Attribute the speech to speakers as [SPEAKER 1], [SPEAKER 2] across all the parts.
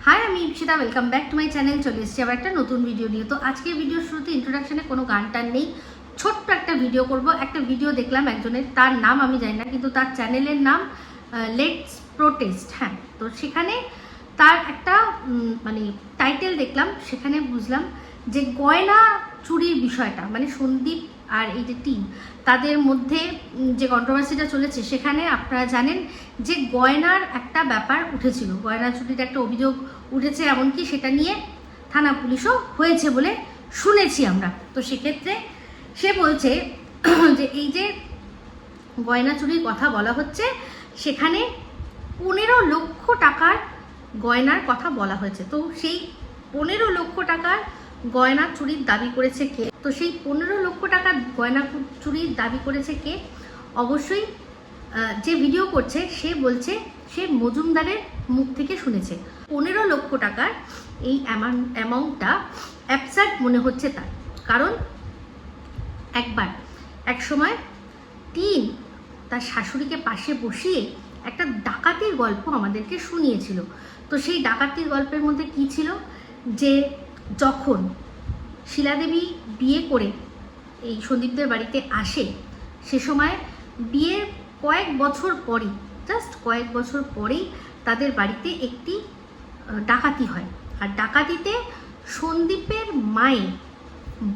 [SPEAKER 1] High, আমি Ipsita. Welcome back to my channel. চলে এসেছি আবার একটা নতুন ভিডিও নিয়ে। তো আজকের ভিডিওর শুরুতে ইন্ট্রোডাকশনে কোনো গান টান নেই, ছোট্ট একটা ভিডিও করব। একটা ভিডিও দেখলাম একজনের, তার নাম আমি জানি না, কিন্তু তার চ্যানেলের নাম লেটস প্রোটেস্ট। হ্যাঁ, তো সেখানে তার একটা মানে টাইটেল দেখলাম, সেখানে বুঝলাম যে গয়না চুরির বিষয়টা, মানে সন্দীপ আর এই যে টিম, তাদের মধ্যে যে কন্ট্রোভার্সিটা চলেছে, সেখানে আপনারা জানেন যে গয়নার একটা ব্যাপার উঠেছিল, গয়না চুরির একটা অভিযোগ উঠেছে, এমনকি সেটা নিয়ে থানা পুলিশও হয়েছে বলে শুনেছি আমরা। তো সেক্ষেত্রে সে বলছে যে এই যে গয়না চুরির কথা বলা হচ্ছে, সেখানে 15 লক্ষ টাকার গয়নার কথা বলা হয়েছে। তো সেই 15 লক্ষ টাকার গয়না চুরির দাবি করেছে কে? তো সেই 15 লক্ষ টাকার গয়না চুরির দাবি করেছে কে? অবশ্যই যে ভিডিও করছে সে বলছে সে মজুমদারের মুখ থেকে শুনেছে। 15 লক্ষ টাকার এই অ্যামাউন্টটা অ্যাবসার্ড মনে হচ্ছে তার, কারণ এক সময় টিন তার শাশুড়িকে পাশে বসিয়ে একটা ডাকাতির গল্প আমাদেরকে শুনিয়েছিল। তো সেই ডাকাতির গল্পের মধ্যে কি ছিল, যে যখন শিলাদেবী বিয়ে করে এই সন্দীপদের বাড়িতে আসে, সে সময় বিয়ের কয়েক বছর পরেই, জাস্ট কয়েক বছর পরেই তাদের বাড়িতে একটি ডাকাতি হয়। আর ডাকাতিতে সন্দীপের মায়ের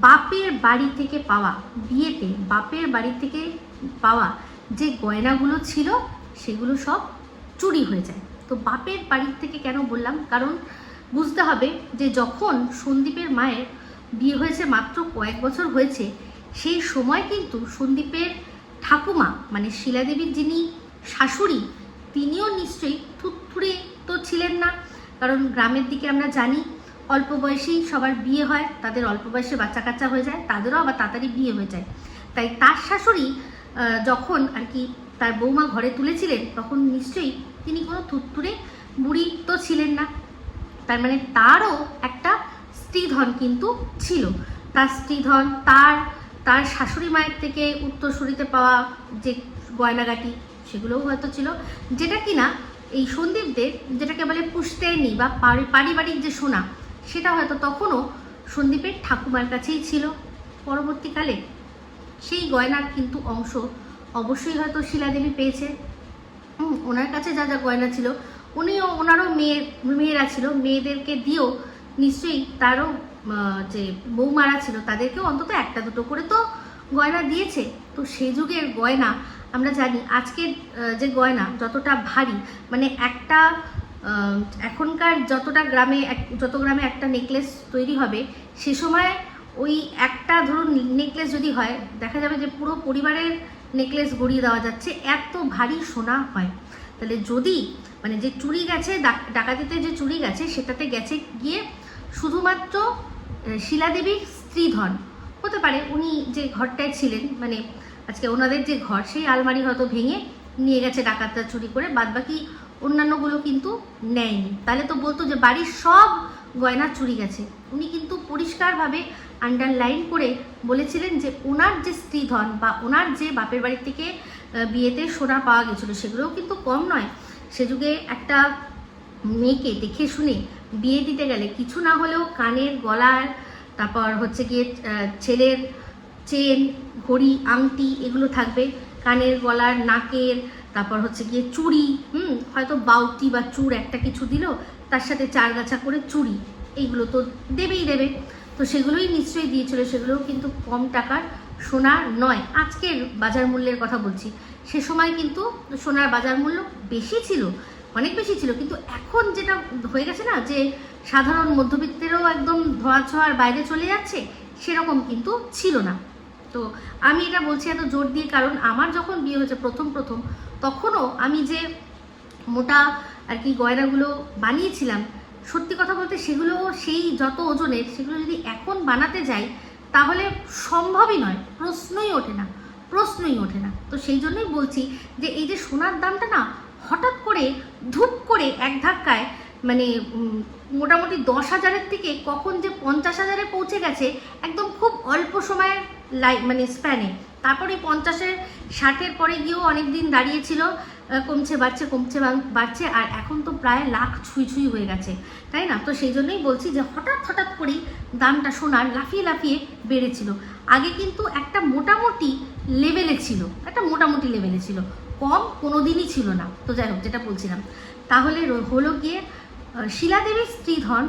[SPEAKER 1] বাপের বাড়ি থেকে পাওয়া, বিয়েতে বাপের বাড়ি থেকে পাওয়া যে গয়নাগুলো ছিল সেগুলো সব চুরি হয়ে যায়। তো বাপের বাড়ির থেকে কেন বললাম, কারণ বুঝতে হবে যে যখন সন্দীপের মায়ের বিয়ে হয়েছে, মাত্র কয়েক বছর হয়েছে, সেই সময় কিন্তু সন্দীপের ঠাকুমা মানে শিলাদেবীর যিনি শাশুড়ি, তিনিও নিশ্চয়ই থুতথুরে তো ছিলেন না। কারণ গ্রামের দিকে আমরা জানি অল্প বয়সেই সবার বিয়ে হয়, তাদের অল্প বয়সে বাচ্চা কাচ্চা হয়ে যায়, তাদেরও আবার তাড়াতাড়ি বিয়ে হয়ে যায়। তাই তার শাশুড়ি যখন আর কি তার বৌমা ঘরে তুলেছিলেন, তখন নিশ্চয়ই তিনি কোনো থুতথুরে বুড়ি তো ছিলেন না। তার মানে তারও একটা স্ত্রীধন কিন্তু ছিল। তার স্ত্রীধন, তার শাশুড়ি মায়ের থেকে উত্তরসূরিতে পাওয়া যে গয়নাগাটি, সেগুলোও হয়তো ছিল, যেটা কিনা এই সন্দীপদের যেটাকে বলে পুশ্তৈনী বা পারিবারিক যে সোনা, সেটা হয়তো তখনও সন্দীপের ঠাকুমার কাছেই ছিল। পরবর্তীকালে সেই গয়নার কিন্তু অংশ অবশ্যই হয়তো শিলাদেবী পেয়েছে। ওনার কাছে যা যা গয়না ছিল, ওনারও মেয়েরা ছিল, মেয়েদেরকে দিয়েও নিশ্চয়ই তারও যে বৌমারা ছিল তাদেরকেও অন্তত একটা দুটো করে তো গয়না দিয়েছে। তো সেই যুগের গয়না আমরা জানি, আজকের যে গয়না যতটা ভারী, মানে একটা এখনকার যত গ্রামে একটা নেকলেস তৈরি হবে, সে সময় ওই একটা ধরুন নেকলেস যদি হয়, দেখা যাবে যে পুরো পরিবারের নেকলেস গড়িয়ে দেওয়া যাচ্ছে, এত ভারী সোনা হয়। তাহলে যদি মানে যে চুরি গেছে, ডাকাতিতে যে চুরি গেছে, সেটাতে গেছে গিয়ে শুধুমাত্র শিলাদেবীর স্ত্রীধন হতে পারে। উনি যে ঘরটায় ছিলেন, মানে আজকে ওনাদের যে ঘর, সেই আলমারি হয়তো ভেঙে নিয়ে গেছে ডাকাতরা চুরি করে, বাদবাকি অন্যান্যগুলো কিন্তু নেয়নি। তাহলে তো বলতো যে বাড়ির সব গয়না চুরি গেছে। উনি কিন্তু পরিষ্কারভাবে আন্ডারলাইন করে বলেছিলেন যে ওনার যে স্ত্রীধন বা ওনার যে বাপের বাড়ি থেকে বিয়েতে সোনা পাওয়া গেছিলো, সেগুলোও কিন্তু কম নয়। সে যুগে একটা মেয়েকে দেখে শুনে বিয়ে দিতে গেলে কিছু না হলেও কানের, গলার, তারপর হচ্ছে গিয়ে ছেলের চেন, ঘড়ি, আংটি, এগুলো থাকবে। কানের, গলার, নাকের, তারপর হচ্ছে গিয়ে চুড়ি, হয়তো বাউটি বা চূড় একটা কিছু দিল, তার সাথে 4 গাছা করে চুড়ি, এইগুলো তো দেবে। তো সেগুলোই নিশ্চয়ই দিয়েছিল। সেগুলোও কিন্তু কম টাকার সোনা নয়। আজকের বাজার মূল্যের কথা বলছি, সে সময় কিন্তু সোনার বাজার মূল্য বেশি ছিল, অনেক বেশি ছিল। কিন্তু এখন যেটা হয়ে গেছে না, যে সাধারণ মধ্যবিত্তেরও একদম ধোঁয়াছোঁয়ার বাইরে চলে যাচ্ছে, সেরকম কিন্তু ছিল না। তো আমি এটা বলছি এত জোর দিয়ে, কারণ আমার যখন বিয়ে হয়েছে প্রথম তখনও আমি যে মোটা আর কি গয়নাগুলো বানিয়েছিলাম, সত্যি কথা বলতে সেগুলো সেই যত ওজনের, সেগুলো যদি এখন বানাতে যাই তাহলে সম্ভবই নয়, প্রশ্নই ওঠে না। তো সেই জন্যই বলছি যে এই যে সোনার দামটা না হঠাৎ করে ধূপ করে এক ধাক্কায়, মানে মোটামুটি 10,000-এর থেকে কখন যে 50,000-এ পৌঁছে গেছে, একদম খুব অল্প সময়ের মানে স্প্যানে। তারপরে 50-এর 60-এর পরে গিয়েও অনেক দিন দাঁড়িয়েছিল, কমছে বাড়ছে, আর এখন তো প্রায় লাখ ছুঁই হয়ে গেছে, তাই না? তো সেই জন্যই বলছি যে হঠাৎ করেই দামটা সোনার লাফিয়ে বেড়েছিল। আগে কিন্তু একটা মোটামুটি লেভেলে ছিল, কম কোনো দিনই ছিল না। তো যাই হোক, যেটা বলছিলাম, তাহলে হলো গিয়ে শিলাদেবীর স্ত্রীধন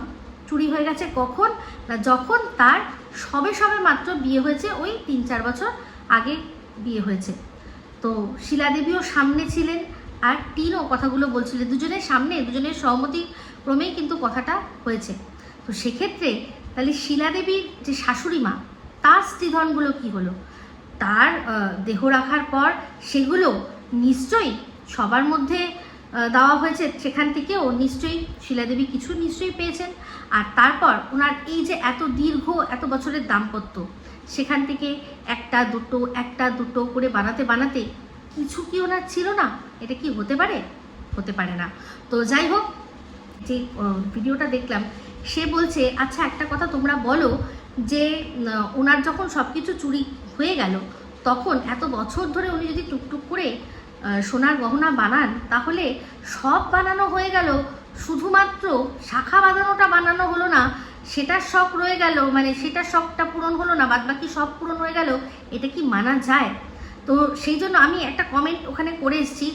[SPEAKER 1] চুরি হয়ে গেছে কখন না, যখন তার সবে মাত্র বিয়ে হয়েছে, ওই 3-4 বছর আগে বিয়ে হয়েছে। তো শিলাদেবীও সামনে ছিলেন, আর টিনও কথাগুলো বলছিলেন, দুজনের সামনে, দুজনের সহমতি ক্রমেই কিন্তু কথাটা হয়েছে। তো সেক্ষেত্রে তাহলে শিলাদেবীর যে শাশুড়ি মা, তার স্ত্রীধনগুলো কি হলো? তার দেহ রাখার পর সেগুলো নিশ্চয়ই সবার মধ্যে দেওয়া হয়েছে, সেখান থেকেও নিশ্চয়ই শিলাদেবী কিছু নিশ্চয়ই পেয়েছেন। আর তারপর ওনার এই যে এত বছরের দাম্পত্য, সেখান থেকে একটা দুটো করে বানাতে কিছু কি ওনার ছিল না? এটা কি হতে পারে না। তো যাই হোক, যে ভিডিওটা দেখলাম, সে বলছে, আচ্ছা একটা কথা তোমরা বলো, যে ওনার যখন সব কিছু চুরি হয়ে গেল, তখন এত বছর ধরে উনি যদি টুকটুক করে সোনার গহনা বানান, তাহলে সব বানানো হয়ে গেল, শুধুমাত্র শাখা বাঁধানোটা বানানো হলো না, সেটার শখ রয়ে গেল, মানে সেটার শখটা পূরণ হলো না, বাদবাকি সব পূরণ হয়ে গেল, এটা কি মানা যায়? তো সেই জন্য আমি একটা কমেন্ট ওখানে করে এসেছি,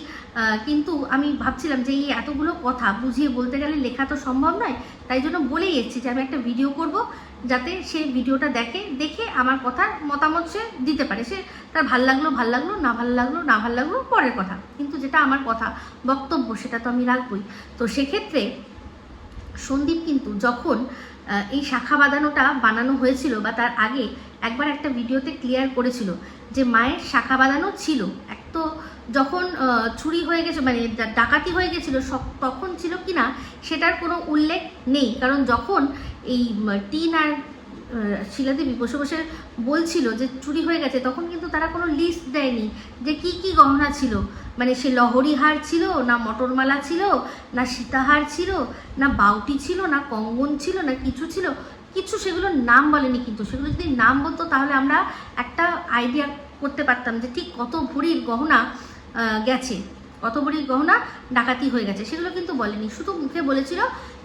[SPEAKER 1] কিন্তু আমি ভাবছিলাম যে এই এতগুলো কথা বুঝিয়ে বলতে গেলে লেখা তো সম্ভব নয়, তাই জন্য বলেই এসেছি যে আমি একটা ভিডিও করব, যাতে সে ভিডিওটা দেখে আমার কথার মতামত সে দিতে পারে। সে তার ভাল লাগলো, না ভাল লাগলো পরের কথা, কিন্তু যেটা আমার কথা বক্তব্য সেটা তো আমি রাখবই। তো সেক্ষেত্রে সন্দীপ কিন্তু যখন এই শাখা বাঁধানোটা বানানো হয়েছিল, বা তার আগে একবার একটা ভিডিওতে ক্লিয়ার করেছিল যে মায়ের শাখা বাঁধানো ছিল, এক তো যখন চুরি হয়ে গেছে, মানে ডাকাতি হয়ে গেছিলো, তখন ছিল কি না সেটার কোনো উল্লেখ নেই। কারণ যখন এই টিন আর শিলাদেবী বসে বলছিল যে চুরি হয়ে গেছে, তখন কিন্তু তারা কোনো লিস্ট দেয়নি যে কি গহনা ছিল, মানে সে লহরি হার ছিল না, মটরমালা ছিল না, সীতাহার ছিল না, বাউটি ছিল না, কঙ্গন ছিল না, কিছু সেগুলোর নাম বলেনি। কিন্তু সেগুলো যদি নাম বলতো, তাহলে আমরা একটা আইডিয়া করতে পারতাম যে ঠিক কত ভরির গহনা গেছে, কত ভরির গহনা ডাকাতি হয়ে গেছে। সেগুলো কিন্তু বলেনি, শুধু মুখে বলেছিল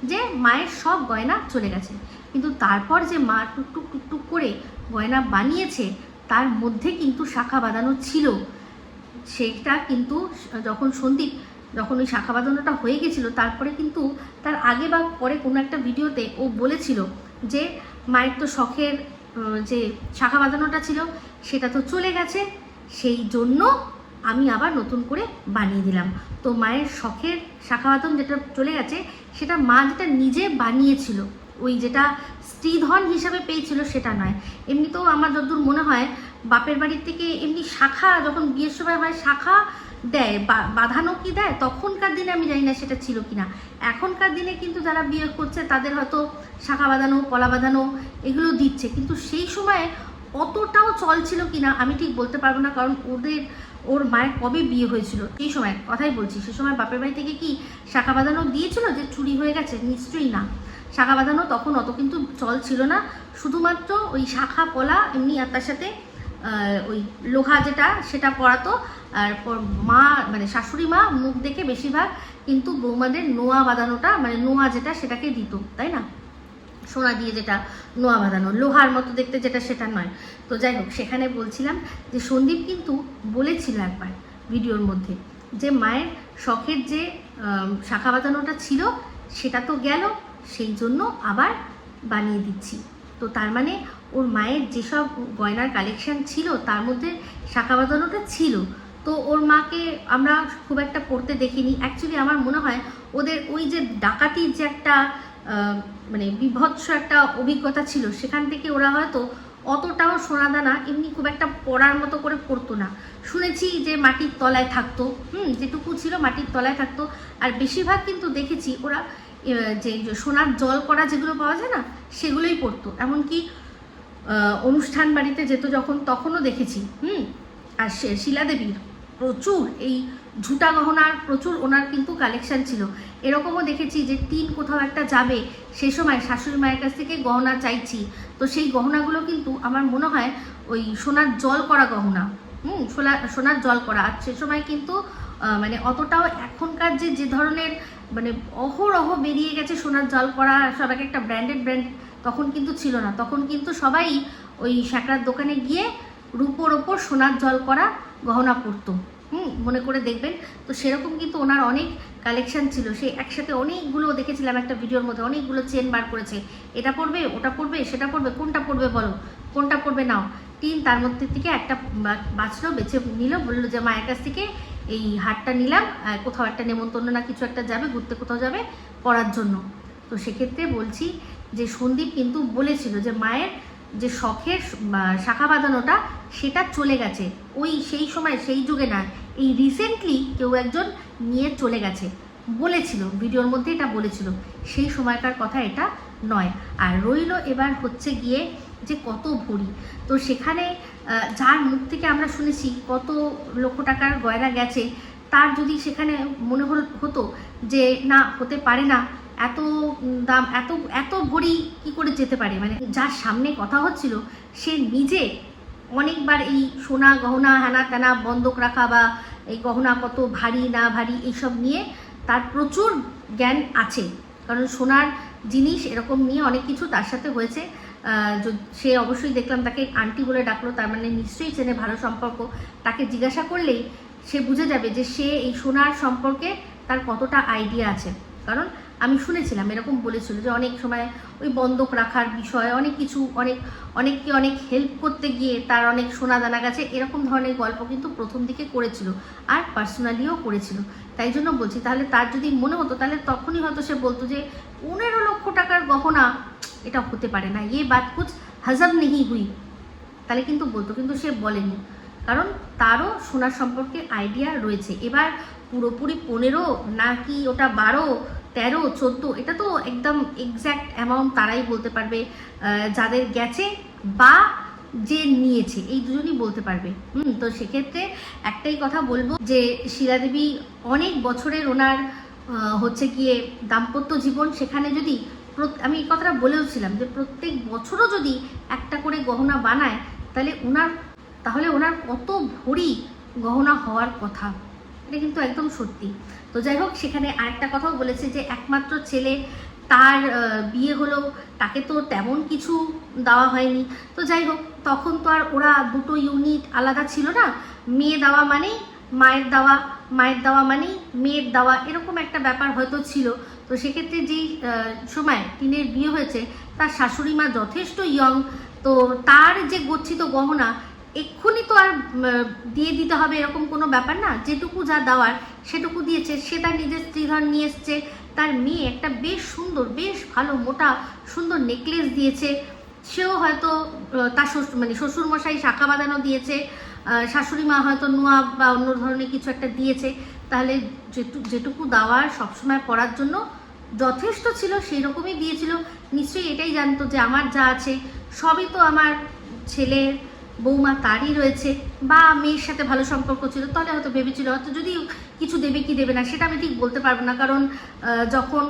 [SPEAKER 1] যে মায়ের সব গয়না চলে গেছে। কিন্তু তারপর যে মা টুকটুক করে গয়না বানিয়েছে, তার মধ্যে কিন্তু শাখা বাঁধানো ছিল। সেটা কিন্তু যখন ওই শাখা বাঁধানোটা হয়ে গেছিলো, তারপরে কিন্তু তার আগে বা পরে কোনো একটা ভিডিওতে ও বলেছিল যে মায়ের তো শখের যে শাখা বাঁধানোটা ছিল সেটা তো চলে গেছে, সেই জন্য আমি আবার নতুন করে বানিয়ে দিলাম। তো মায়ের শখের শাখা বাঁধন যেটা চলে গেছে, সেটা মা যেটা নিজে বানিয়েছিল, ওই যেটা স্ত্রীধন হিসাবে পেয়েছিল সেটা নয়। এমনিতেও আমার যতদূর মনে হয়, বাপের বাড়ির থেকে এমনি শাখা যখন বিয়ের সময় হয়, শাখা দেয়, বাঁধানো কি দেয়, তখনকার দিনে আমি জানি না সেটা ছিল কিনা। এখনকার দিনে কিন্তু যারা বিয়ে করছে তাদের হয়তো শাখা বাঁধানো, পলা বাঁধানো এগুলো দিচ্ছে, কিন্তু সেই সময় অতটাও চল ছিল কিনা আমি ঠিক বলতে পারবো না। কারণ ওর মায়ের কবে বিয়ে হয়েছিল, এই সময় কথাই বলছি, সে সময় বাপের বাড়ি থেকে কি শাখা বাঁধানো দিয়েছিল যে চুরি হয়ে গেছে? নিশ্চয়ই না। শাখা বাঁধানো তখন অত কিন্তু চল ছিল না, শুধুমাত্র ওই শাখা পলা এমনি, আর তার সাথে ওই লোহা যেটা সেটা পরাতো। আর মা মানে শাশুড়ি মা মুখ দেখে বেশিরভাগ কিন্তু বৌমাদের নোয়া বাঁধানোটা, মানে নোয়া যেটা সেটাকে দিত, তাই না? সোনা দিয়ে যেটা নোয়া বাঁধানো, লোহার মতো দেখতে যেটা, সেটা নয়। তো যাই হোক, সেখানে বলছিলাম যে সন্দীপ কিন্তু বলেছিল একবার ভিডিওর মধ্যে যে মায়ের শখের যে শাখা বাঁধানোটা ছিল সেটা তো গেল, সেই জন্য আবার বানিয়ে দিচ্ছি। তো তার মানে ওর মায়ের যেসব গয়নার কালেকশন ছিল তার মধ্যে শাখা বাঁধানোটা ছিল। তো ওর মাকে আমরা খুব একটা পড়তে দেখিনি। অ্যাকচুয়ালি আমার মনে হয় ওদের ওই যে ডাকাতির যে একটা মানে বিভৎস একটা অভিজ্ঞতা ছিল, সেখান থেকে ওরা হয়তো অতটাও সোনাদানা এমনি খুব একটা পড়ার মতো করে পড়তো না। শুনেছি যে মাটির তলায় থাকতো, যেটুকু ছিল মাটির তলায় থাকতো। আর বেশিরভাগ কিন্তু দেখেছি ওরা যে সোনার জল করা যেগুলো পাওয়া যায় না, সেগুলোই পড়তো। এমনকি অনুষ্ঠান বাড়িতে যেত যখন, তখনও দেখেছি। আর শিলাদেবীর প্রচুর এই ঝুটা গহনার প্রচুর ওনার কিন্তু কালেকশন ছিল। এরকমও দেখেছি যে টিন কোথাও একটা যাবে, সে সময় শাশুড়ি মায়ের কাছ থেকে গহনা চাইছি, তো সেই গহনাগুলো কিন্তু আমার মনে হয় ওই সোনার জল করা গহনা, সোনার জল করা। আর সে সময় কিন্তু মানে অতটাও এখনকার যে ধরনের মানে অহরহ বেরিয়ে গেছে সোনার জল করা, সব একটা ব্র্যান্ড তখন কিন্তু ছিল না। তখন কিন্তু সবাই ওই শ্যাকরার দোকানে গিয়ে রূপোর ওপর সোনার জল করা গহনা পরতো। মনে করে দেখবেন। তো সেরকম কিন্তু ওনার অনেক কালেকশন ছিল। সে একসাথে অনেকগুলো দেখেছিলাম একটা ভিডিওর মধ্যে, অনেকগুলো চেন বার করেছে। এটা পড়বে, ওটা পড়বে, সেটা পড়বে, কোনটা পড়বে বলো, কোনটা পড়বে নাও। টিন তার মধ্যে থেকে একটা বাছলো, বেছে নিল, বললো যে মায়ের কাছ থেকে এই হারটা নিলাম, কোথাও একটা নেমন্তন্ন না কিছু একটা যাবে, ঘুরতে কোথাও যাবে, পরার জন্য। তো সেক্ষেত্রে বলছি যে সন্দীপ কিন্তু বলেছিল যে মায়ের যে শখের শাখা বাঁধানোটা সেটা চলে গেছে, ওই সেই সময় সেই যুগে না, এই রিসেন্টলি কেউ একজন নিয়ে চলে গেছে বলেছিল, ভিডিওর মধ্যে এটা বলেছিল, সেই সময়কার কথা এটা নয়। আর রইল এবার হচ্ছে গিয়ে যে কত ভরি। তো সেখানে যার মুখ থেকে আমরা শুনেছি কত লক্ষ টাকার গয়না গেছে, তার যদি সেখানে মনে হতো যে না হতে পারে না, এত দাম, এত ভরি কি করে যেতে পারে, মানে যার সামনে কথা হচ্ছিল সে নিজে অনেকবার এই সোনা গহনা হ্যানা ত্যানা বন্ধক রাখা বা এই গহনা কত ভারী না ভারী এইসব নিয়ে তার প্রচুর জ্ঞান আছে। কারণ সোনার জিনিস এরকম নিয়ে অনেক কিছু তার সাথে হয়েছে। সে অবশ্যই দেখলাম তাকে আন্টি বলে ডাকলো, তার মানে নিশ্চয়ই চেনে, ভালো সম্পর্ক। তাকে জিজ্ঞাসা করলেই সে বুঝে যাবে যে সে এই সোনার সম্পর্কে তার কতটা আইডিয়া আছে। কারণ আমি শুনেছিলাম এরকম বলেছিল যে অনেক সময় ওই বন্ধক রাখার বিষয় অনেক কিছু, অনেককে অনেক হেল্প করতে গিয়ে তার অনেক সোনা দানা গেছে, এরকম ধরনের গল্প কিন্তু প্রথম দিকে করেছিল আর পার্সোনালিও করেছিল। তাই জন্য বলছি, তাহলে তার যদি মনে হতো তাহলে তখনই হয়তো সে বলতো যে 15 লক্ষ টাকার গহনা এটা হতে পারে না, ये बात कुछ हजम नहीं हुई, তাহলে কিন্তু বলতো, কিন্তু সে বলেনি, কারণ তারও সোনার সম্পর্কে আইডিয়া রয়েছে। এবার পুরোপুরি 15 নাকি ওটা 12, 13, 14, এটা তো একদম এক্স্যাক্ট অ্যামাউন্ট তারাই বলতে পারবে, যাদের গেছে বা যে নিয়েছে, এই দুজনই বলতে পারবে। তো সেক্ষেত্রে একটাই কথা বলবো যে শিলাদেবী অনেক বছরের ওনার হচ্ছে গিয়ে দাম্পত্য জীবন, সেখানে যদি আমি এই কথাটা বলেওছিলাম যে প্রত্যেক বছরও যদি একটা করে গহনা বানায় তাহলে ওনার কত ভরি গহনা হওয়ার কথা, এটা কিন্তু একদম সত্যি। তো যাই হোক, সেখানে আরেকটা কথাও বলেছে যে একমাত্র ছেলে, তার বিয়ে হলো, তাকে তো তেমন কিছু দেওয়া হয়নি। তো যাই হোক, তখন তো আর ওরা দুটো ইউনিট আলাদা ছিল না, মেয়ে দেওয়া মানেই মায়ের দেওয়া, মায়ের দেওয়া মানেই মেয়ের দেওয়া, এরকম একটা ব্যাপার হয়তো ছিল। তো সেক্ষেত্রে যেই সময় টিনের বিয়ে হয়েছে তার শাশুড়ি মা যথেষ্ট ইয়ং, তো তার যে গচ্ছিত গহনা এক্ষুনি তো আর দিয়ে দিতে হবে এরকম কোনো ব্যাপার না, যেটুকু যা দেওয়ার সেটুকু দিয়েছে। সে তার নিজের স্ত্রীধন নিয়ে এসছে, তার মেয়ে একটা বেশ সুন্দর, বেশ ভালো মোটা সুন্দর নেকলেস দিয়েছে, সেও হয়তো তার শ্বশুরমশাই শাখা বাঁধানো দিয়েছে, শাশুড়ি মা হয়তো নোয়া বা অন্য ধরনের কিছু একটা দিয়েছে। তাহলে যেটুকু দেওয়ার সবসময় পড়ার জন্য যথেষ্ট ছিল সেই রকমই দিয়েছিল। নিশ্চয়ই এটাই জানতো যে আমার যা আছে সবই তো আমার ছেলে বৌমা তারই রয়েছে, বা মেয়ের সাথে ভালো সম্পর্ক ছিল, তাহলে হয়তো ভেবেছিল হয়তো যদি কিছু দেবে কি দেবে না সেটা আমি ঠিক বলতে পারবো না। কারণ যখন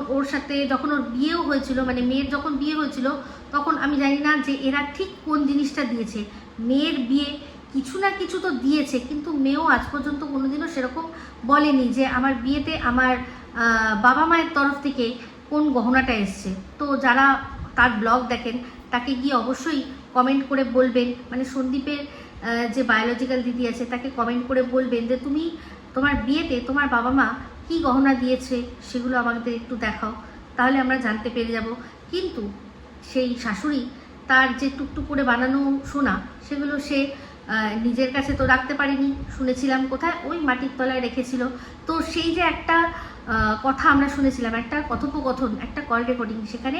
[SPEAKER 1] ওর বিয়েও হয়েছিল, মানে মেয়ের যখন বিয়ে হয়েছিল, তখন আমি জানি না যে এরা ঠিক কোন জিনিসটা দিয়েছে। মেয়ের বিয়ে কিছু না কিছু তো দিয়েছে, কিন্তু মেয়েও আজ পর্যন্ত কোনোদিনও সেরকম বলেনি যে আমার বিয়েতে আমার বাবা মায়ের তরফ থেকে কোন গহনাটা এসছে। তো যারা তার ব্লগ দেখেন তাকে গিয়ে অবশ্যই কমেন্ট করে বলবেন, মানে সন্দীপের যে বায়োলজিক্যাল দিদি আছে তাকে কমেন্ট করে বলবেন যে তুমি তোমার বিয়েতে তোমার বাবা মা কী গহনা দিয়েছে সেগুলো আমাদের একটু দেখাও, তাহলে আমরা জানতে পেরে যাব। কিন্তু সেই শাশুড়ি তার যে টুকটুক করে বানানো সোনা সেগুলো সে নিজের কাছে তো রাখতে পারেনি, শুনেছিলাম কোথায় ওই মাটির তলায় রেখেছিল। তো সেই যে একটা কথা আমরা শুনেছিলাম, একটা কথোপকথন, একটা কল রেকর্ডিং, সেখানে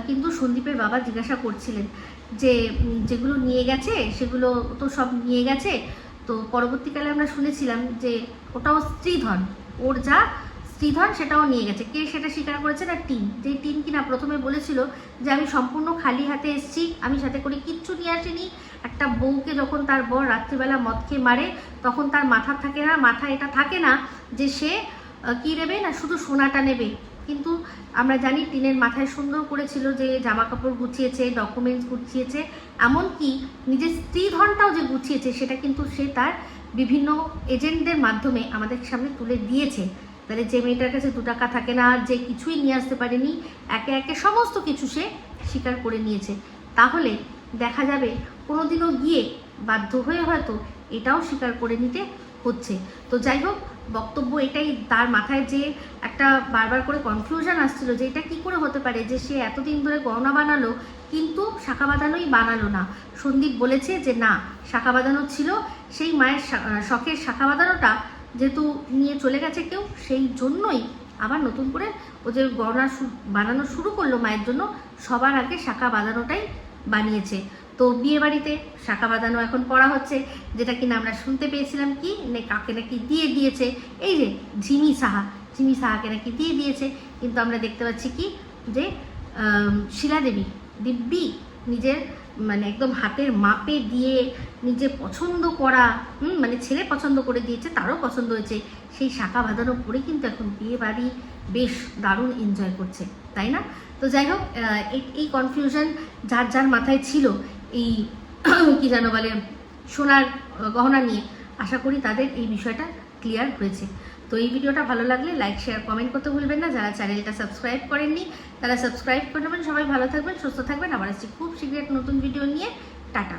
[SPEAKER 1] কিন্তু সন্দীপের বাবা জিজ্ঞাসা করছিলেন যে যেগুলো নিয়ে গেছে সেগুলো তো সব নিয়ে গেছে। তো পরবর্তীকালে আমরা শুনেছিলাম যে ওটাও স্ত্রীধন, ওর যা স্ত্রীধন সেটাও নিয়ে গেছে। কে সেটা স্বীকার করেছে না? টিন, যে টিন কিনা প্রথমে বলেছিল যে আমি সম্পূর্ণ খালি হাতে এসেছি, আমি সাথে করে কিচ্ছু নিয়ে আসিনি। একটা বউকে যখন তার বর রাত্রিবেলা মদ খেয়ে মারে তখন তার মাথা এটা থাকে না যে সে কী নেবে না, শুধু সোনাটা নেবে, কিন্তু আমরা জানি টিনের মাথায় সুন্দর করেছিল যে জামা কাপড় গুছিয়েছে, ডকুমেন্টস গুছিয়েছে, এমনকি নিজের স্ত্রী ধনটাও যে গুছিয়েছে সেটা কিন্তু সে তার বিভিন্ন এজেন্টদের মাধ্যমে আমাদের সামনে তুলে দিয়েছে। তাহলে যে মেয়েটার কাছে 2 টাকা থাকে না, যে কিছুই নিয়ে আসতে পারেনি, একে একে সমস্ত কিছু সে স্বীকার করে নিয়েছে। তাহলে দেখা যাবে কোনোদিনও গিয়ে বাধ্য হয়ে হয়তো এটাও স্বীকার করে নিতে হচ্ছে। তো যাই হোক, বক্তব্য এটাই, তার মাথায় যে একটা বারবার করে কনফিউশন আসছিল যে এটা কী করে হতে পারে যে সে এতদিন ধরে গহনা বানালো কিন্তু শাখা বাঁধানোই বানালো না। সন্দীপ বলেছে যে না, শাখা বাঁধানো ছিল, সেই মায়ের শখের শাখা বাঁধানোটা যেহেতু নিয়ে চলে গেছে কেউ, সেই জন্যই আবার নতুন করে ও যে গহনা বানানো শুরু করলো মায়ের জন্য, সবার আগে শাখা বাঁধানোটাই বানিয়েছে। তো বিয়ে বাড়িতে শাখা বাঁধানো এখন পড়া হচ্ছে, যেটা কিনা আমরা শুনতে পেয়েছিলাম কি কাকে নাকি দিয়ে দিয়েছে, এই যে ঝিমি সাহাকে নাকি দিয়ে দিয়েছে। কিন্তু আমরা দেখতে পাচ্ছি কি যে শিলাদেবী দিব্যি নিজের মানে একদম হাতের মাপে দিয়ে নিজে পছন্দ করা, মানে ছেলে পছন্দ করে দিয়েছে, তারও পছন্দ হয়েছে, সেই শাখা বাঁধানো পরে কিন্তু এখন বিয়ে বাড়ি বেশ দারুণ এনজয় করছে, তাই না? তো যাই হোক, এই কনফিউশন যার যার মাথায় ছিল এই কি যেন বলে সোনার গহনা নিয়ে, আশা করি তাদের এই বিষয়টা ক্লিয়ার হয়েছে। তো এই ভিডিওটা ভালো লাগলে লাইক, শেয়ার, কমেন্ট করতে ভুলবেন না। যারা চ্যানেলটা সাবস্ক্রাইব করেননি তারা সাবস্ক্রাইব করে নেবেন। সবাই ভালো থাকবেন, সুস্থ থাকবেন। আবার আসছি খুব শীঘ্রই নতুন ভিডিও নিয়ে। টাটা।